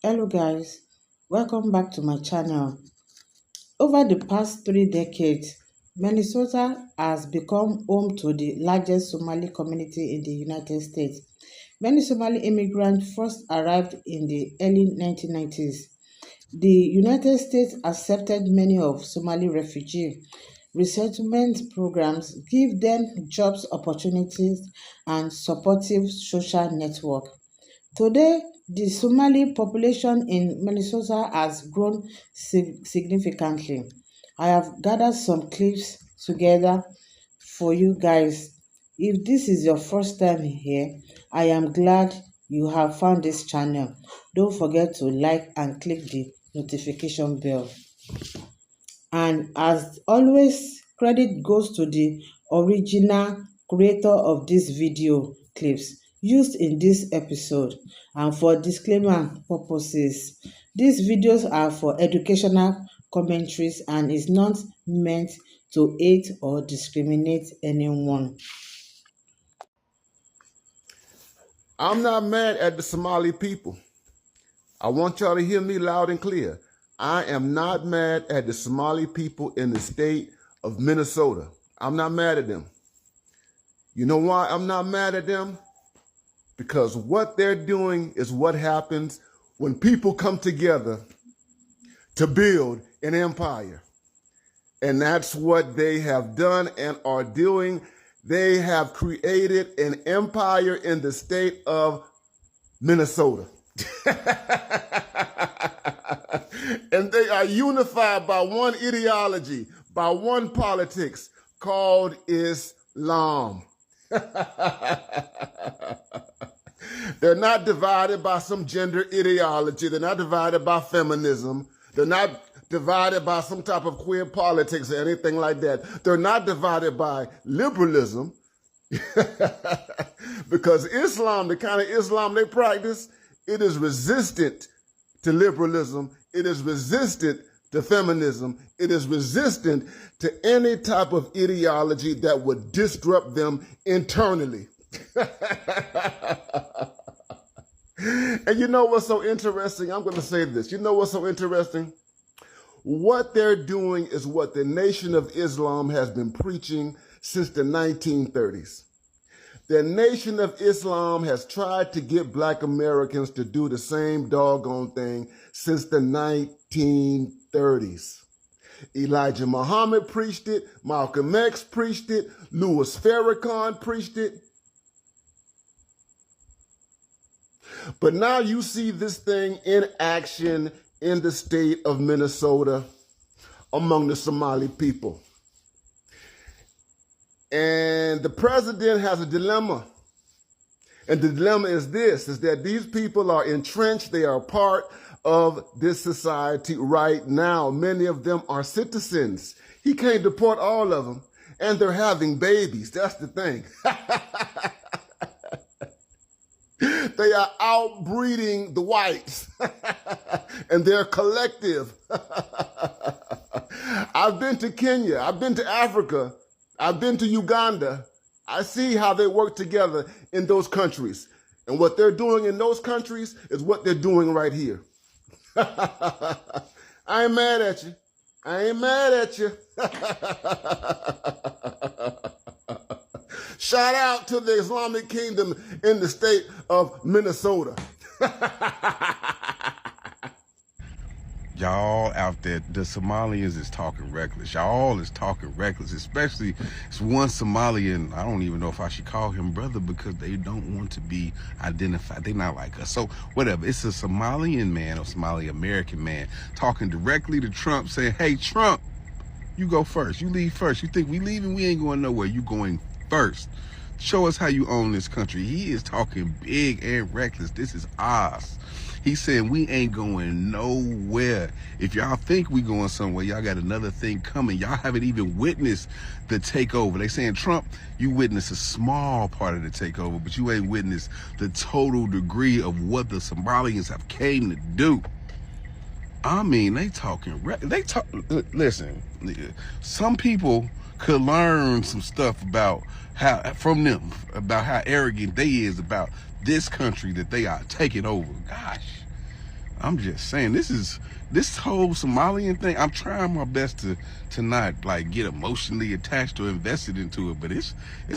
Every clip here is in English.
Hello guys, welcome back to my channel. Over the past 3 decades, Minnesota has become home to the largest Somali community in the United States. Many Somali immigrants first arrived in the early 1990s. The United States accepted many of Somali refugees. Resettlement programs give them jobs opportunities and supportive social network. Today, the Somali population in Minnesota has grown significantly. I have gathered some clips together for you guys. If this is your first time here, I am glad you have found this channel. Don't forget to like and click the notification bell. And as always, credit goes to the original creator of these video clips used in this episode. And for disclaimer purposes, these videos are for educational commentaries and is not meant to hate or discriminate anyone. I'm not mad at the Somali people. I want y'all to hear me loud and clear. I am not mad at the Somali people in the state of Minnesota. I'm not mad at them. You know why I'm not mad at them? Because what they're doing is what happens when people come together to build an empire. And that's what they have done and are doing. They have created an empire in the state of Minnesota. And they are unified by one ideology, by one politics called Islam. They're not divided by some gender ideology. They're not divided by feminism. They're not divided by some type of queer politics or anything like that. They're not divided by liberalism. Because Islam, the kind of Islam they practice, it is resistant to liberalism. It is resistant to feminism. It is resistant to any type of ideology that would disrupt them internally. And you know what's so interesting? I'm going to say this. You know what's so interesting? What they're doing is what the Nation of Islam has been preaching since the 1930s. The Nation of Islam has tried to get Black Americans to do the same doggone thing since the 1930s. Elijah Muhammad preached it. Malcolm X preached it. Louis Farrakhan preached it. But now you see this thing in action in the state of Minnesota among the Somali people. And the president has a dilemma. And the dilemma is this, is that these people are entrenched. They are part of this society right now. Many of them are citizens. He can't deport all of them. And they're having babies. That's the thing. They are outbreeding the whites. And they're collective. I've been to Kenya. I've been to Africa. I've been to Uganda. I see how they work together in those countries. And what they're doing in those countries is what they're doing right here. I ain't mad at you. I ain't mad at you. Shout out to the Islamic Kingdom in the state of Minnesota. Y'all out there, the Somalians is talking reckless. Y'all is talking reckless, especially it's one Somalian. I don't even know if I should call him brother because they don't want to be identified. They're not like us. So whatever, it's a Somalian man or Somali American man talking directly to Trump saying, hey, Trump, you go first. You leave first. You think we leaving? We ain't going nowhere. You going first. Show us how you own this country. He is talking big and reckless. This is ours. He's saying we ain't going nowhere. If y'all think we going somewhere, y'all got another thing coming. Y'all haven't even witnessed the takeover. They saying, Trump, you witnessed a small part of the takeover, but you ain't witnessed the total degree of what the Somalians have came to do. I mean, they talking, listen, some people could learn some stuff about from them, about how arrogant they is about this country that they are taking over. Gosh, I'm just saying, this whole Somalian thing, I'm trying my best to not like get emotionally attached or invested into it, but it's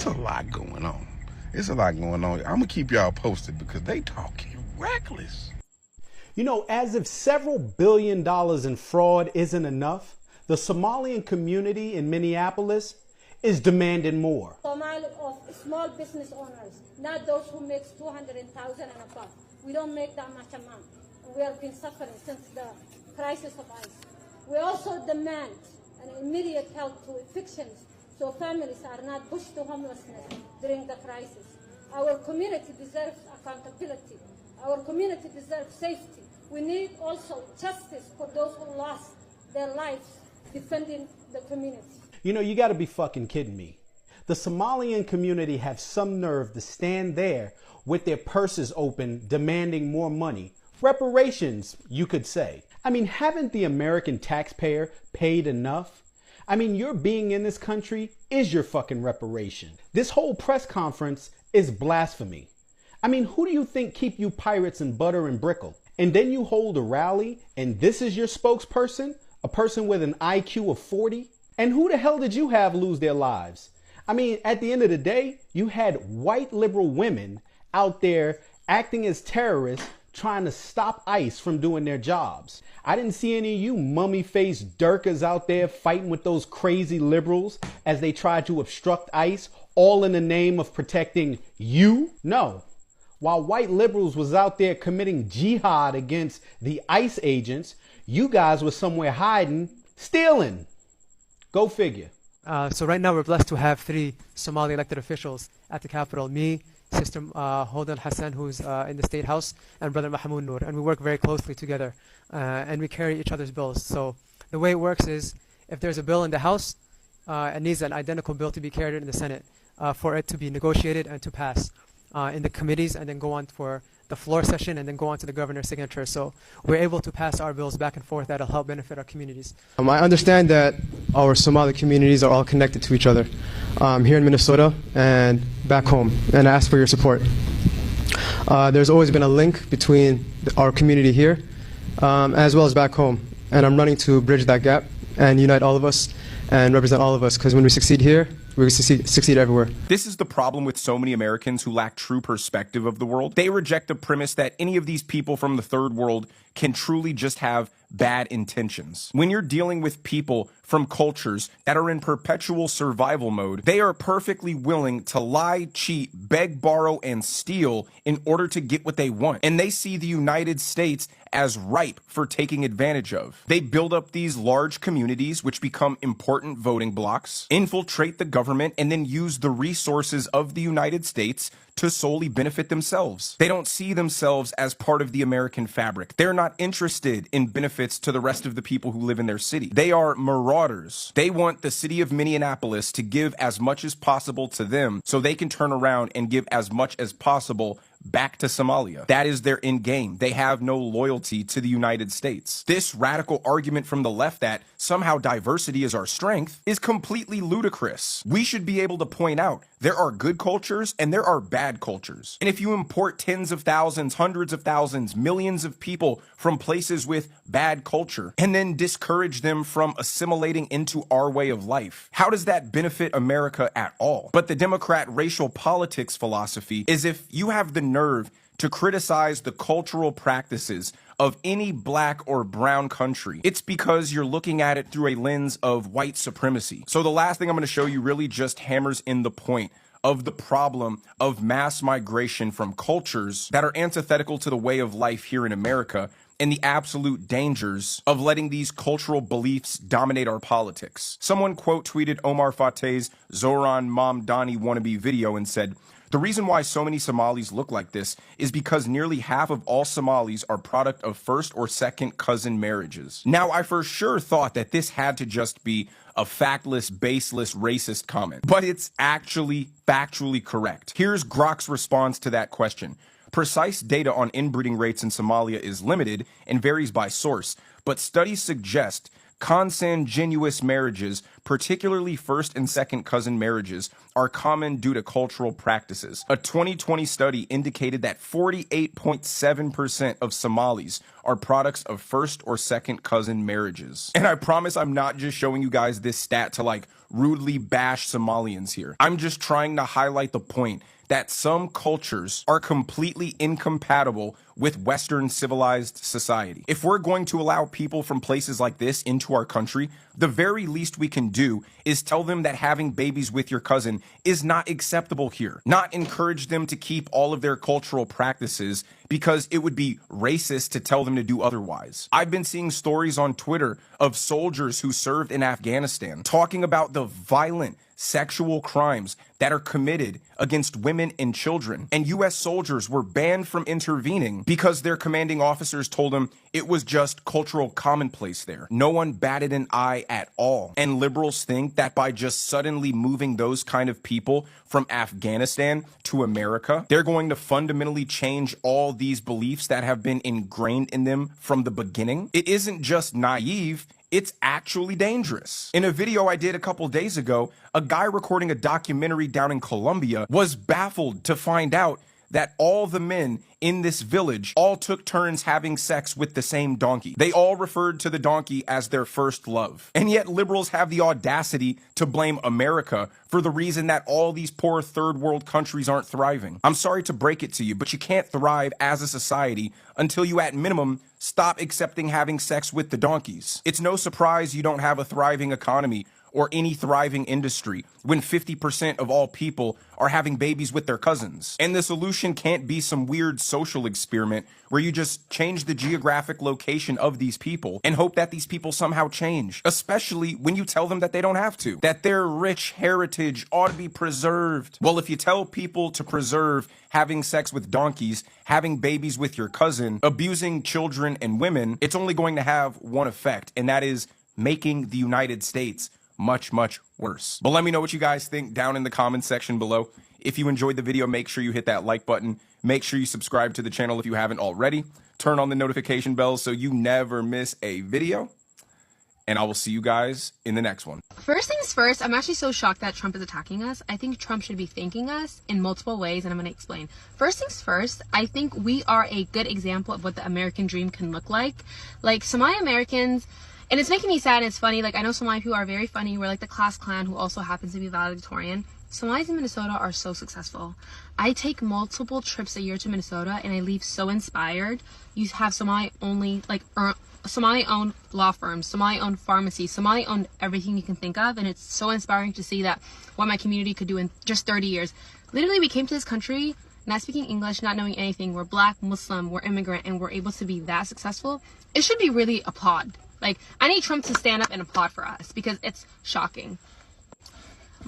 a lot going on. It's a lot going on. I'm gonna keep y'all posted because they talking reckless. You know, as if several $billion in fraud isn't enough, the Somalian community in Minneapolis is demanding more. Somali of small business owners, not those who make 200,000 and above. We don't make that much amount. We have been suffering since the crisis of ICE. We also demand an immediate help to evictions so families are not pushed to homelessness during the crisis. Our community deserves accountability. Our community deserves safety. We need also justice for those who lost their lives defending the community. You know, you gotta be fucking kidding me. The Somalian community have some nerve to stand there with their purses open demanding more money. Reparations, you could say. I mean, haven't the American taxpayer paid enough? I mean, your being in this country is your fucking reparation. This whole press conference is blasphemy. I mean, who do you think keep you pirates in butter and brickle? And then you hold a rally and this is your spokesperson? A person with an IQ of 40? And who the hell did you have lose their lives? I mean, at the end of the day, you had white liberal women out there acting as terrorists trying to stop ICE from doing their jobs. I didn't see any of you mummy-faced Durkas out there fighting with those crazy liberals as they tried to obstruct ICE, all in the name of protecting you. No. While white liberals was out there committing jihad against the ICE agents, you guys were somewhere hiding, stealing. Go figure. So right now we're blessed to have 3 Somali elected officials at the Capitol. Me, Sister Hodan Hassan, who's in the State House, and Brother Mahmoud Noor. And we work very closely together. And we carry each other's bills. So the way it works is if there's a bill in the House, it needs an identical bill to be carried in the Senate for it to be negotiated and to pass in the committees and then go on for the floor session and then go on to the governor's signature. So we're able to pass our bills back and forth that'll help benefit our communities. I understand that our Somali communities are all connected to each other here in Minnesota and back home, and I ask for your support. There's always been a link between our community here as well as back home, and I'm running to bridge that gap and unite all of us and represent all of us, because when we succeed here, we succeed everywhere. This is the problem with so many Americans who lack true perspective of the world. They reject the premise that any of these people from the third world can truly just have bad intentions. When you're dealing with people from cultures that are in perpetual survival mode, they are perfectly willing to lie, cheat, beg, borrow, and steal in order to get what they want. And they see the United States as ripe for taking advantage of. They build up these large communities which become important voting blocks, infiltrate the government, and then use the resources of the United States to solely benefit themselves. They don't see themselves as part of the American fabric. They're not interested in benefits to the rest of the people who live in their city. They are marauders. They want the city of Minneapolis to give as much as possible to them so they can turn around and give as much as possible back to Somalia. That is their end game. They have no loyalty to the United States. This radical argument from the left that somehow diversity is our strength is completely ludicrous. We should be able to point out there are good cultures and there are bad cultures. And if you import tens of thousands, hundreds of thousands, millions of people from places with bad culture and then discourage them from assimilating into our way of life, how does that benefit America at all? But the Democrat racial politics philosophy is if you have the nerve to criticize the cultural practices of any black or brown country, it's because you're looking at it through a lens of white supremacy. So the last thing I'm going to show you really just hammers in the point of the problem of mass migration from cultures that are antithetical to the way of life here in America, and the absolute dangers of letting these cultural beliefs dominate our politics. Someone quote tweeted Omar Fateh's Zoran Mamdani wannabe video and said, "The reason why so many Somalis look like this is because nearly half of all Somalis are product of first or second cousin marriages." Now, I for sure thought that this had to just be a factless, baseless, racist comment, but it's actually factually correct. Here's Grok's response to that question. Precise data on inbreeding rates in Somalia is limited and varies by source, but studies suggest Consanguineous marriages, particularly first and second cousin marriages, are common due to cultural practices. A 2020 study indicated that 48.7% of Somalis are products of first or second cousin marriages. And I promise I'm not just showing you guys this stat to like rudely bash Somalians here. I'm just trying to highlight the point that some cultures are completely incompatible with Western civilized society. If we're going to allow people from places like this into our country, the very least we can do is tell them that having babies with your cousin is not acceptable here. Not encourage them to keep all of their cultural practices because it would be racist to tell them to do otherwise. I've been seeing stories on Twitter of soldiers who served in Afghanistan talking about the violent sexual crimes that are committed against women and children. And US soldiers were banned from intervening because their commanding officers told them it was just cultural commonplace there. No one batted an eye at all. And liberals think that by just suddenly moving those kind of people from Afghanistan to America, they're going to fundamentally change all these beliefs that have been ingrained in them from the beginning. It isn't just naive, it's actually dangerous. In a video I did a couple days ago, a guy recording a documentary down in Colombia was baffled to find out that all the men in this village all took turns having sex with the same donkey. They all referred to the donkey as their first love. And yet liberals have the audacity to blame America for the reason that all these poor third world countries aren't thriving. I'm sorry to break it to you, but you can't thrive as a society until you at minimum stop accepting having sex with the donkeys. It's no surprise you don't have a thriving economy or any thriving industry when 50% of all people are having babies with their cousins. And the solution can't be some weird social experiment where you just change the geographic location of these people and hope that these people somehow change, especially when you tell them that they don't have to, that their rich heritage ought to be preserved. Well, if you tell people to preserve having sex with donkeys, having babies with your cousin, abusing children and women, it's only going to have one effect, and that is making the United States much, much worse. But let me know what you guys think down in the comments section below. If you enjoyed the video, make sure you hit that like button. Make sure you subscribe to the channel if you haven't already. Turn on the notification bell so you never miss a video. And I will see you guys in the next one. First things first, I'm actually so shocked that Trump is attacking us. I think Trump should be thanking us in multiple ways, and I'm going to explain. First things first, I think we are a good example of what the American dream can look like. Like, Somali Americans, and it's making me sad and it's funny. Like, I know Somali people are very funny. We're like the class clan who also happens to be valedictorian. Somalis in Minnesota are so successful. I take multiple trips a year to Minnesota and I leave so inspired. You have Somali-owned law firms, Somali-owned pharmacies, Somali-owned everything you can think of. And it's so inspiring to see that what my community could do in just 30 years. Literally, we came to this country not speaking English, not knowing anything. We're Black, Muslim, we're immigrant, and we're able to be that successful. It should be really applauded. Like, I need Trump to stand up and applaud for us because it's shocking.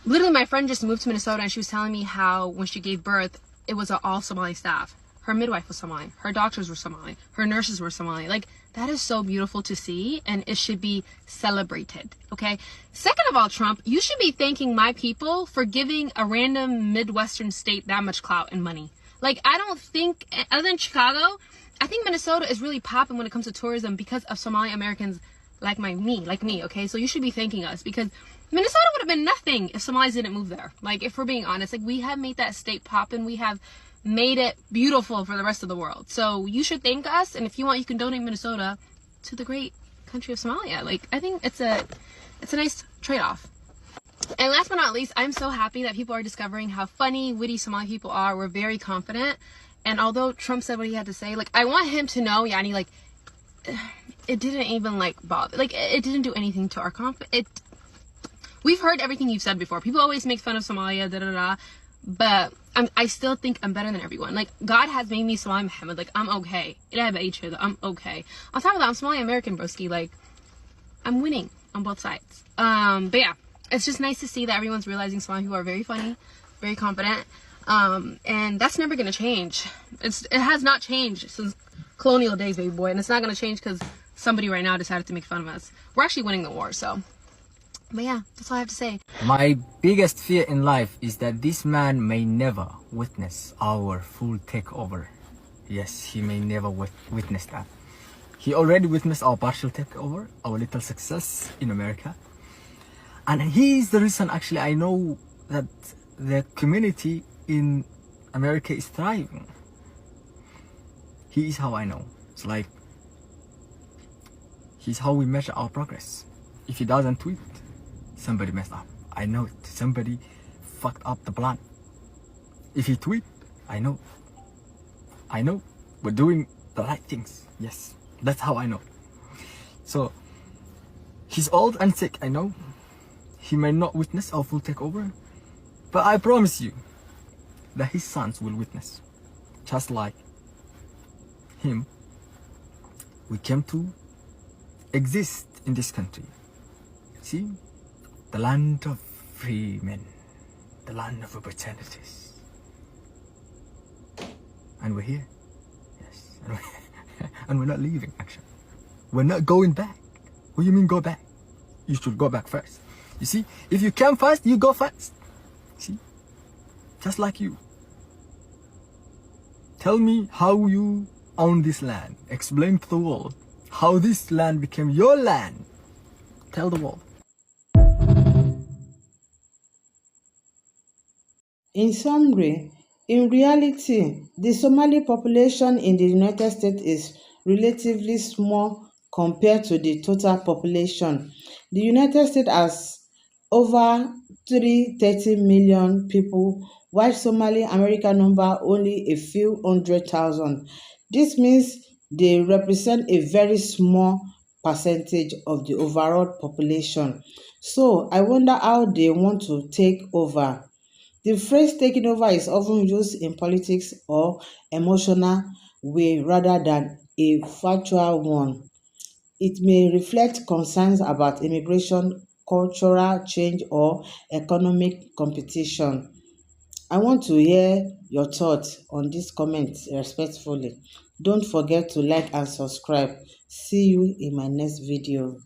Literally, my friend just moved to Minnesota and she was telling me how when she gave birth, it was an all Somali staff. Her midwife was Somali. Her doctors were Somali. Her nurses were Somali. Like, that is so beautiful to see and it should be celebrated, okay? Second of all, Trump, you should be thanking my people for giving a random Midwestern state that much clout and money. Like, I don't think, other than Chicago, I think Minnesota is really popping when it comes to tourism because of Somali Americans like me, okay? So you should be thanking us because Minnesota would have been nothing if Somalis didn't move there. Like, if we're being honest, like, we have made that state pop and we have made it beautiful for the rest of the world. So you should thank us, and if you want, you can donate Minnesota to the great country of Somalia. Like, I think it's a nice trade-off. And last but not least, I'm so happy that people are discovering how funny, witty Somali people are. We're very confident. And although Trump said what he had to say, like, I want him to know, Yani, like, it didn't even, like, bother. Like, it didn't do anything to our confidence. We've heard everything you've said before. People always make fun of Somalia, da-da-da. But I still think I'm better than everyone. Like, God has made me Somali Muhammad. Like, I'm okay. I'm okay. On top of that, I'm Somali American, broski. Like, I'm winning on both sides. But yeah, it's just nice to see that everyone's realizing Somali people are very funny, very confident. And that's never gonna change. It has not changed since colonial days, baby boy. And it's not gonna change because somebody right now decided to make fun of us. We're actually winning the war, so. But yeah, that's all I have to say. My biggest fear in life is that this man may never witness our full takeover. Yes, he may never witness that. He already witnessed our partial takeover, our little success in America. And he is the reason actually I know that the community in America is thriving. He is how I know. It's like, he's how we measure our progress. If he doesn't tweet, somebody messed up. I know it. Somebody fucked up the plan. If he tweet, I know. I know. We're doing the right things. Yes. That's how I know. So, he's old and sick, I know. He may not witness our full takeover. But I promise you that his sons will witness. Just like him. We came to exist in this country. See? The land of free men. The land of opportunities. And we're here. Yes. And we're not leaving, actually. We're not going back. What do you mean go back? You should go back first. You see? If you come fast, you go fast. See? Just like you. Tell me how you own this land. Explain to the world how this land became your land. Tell the world. In summary, in reality, the Somali population in the United States is relatively small compared to the total population. The United States has over 330 million people, while Somali American number only a few 100,000. This means they represent a very small percentage of the overall population. So I wonder how they want to take over. The phrase taking over is often used in politics or emotional way rather than a factual one. It may reflect concerns about immigration, cultural change, or economic competition. I want to hear your thoughts on this comment respectfully. Don't forget to like and subscribe. See you in my next video.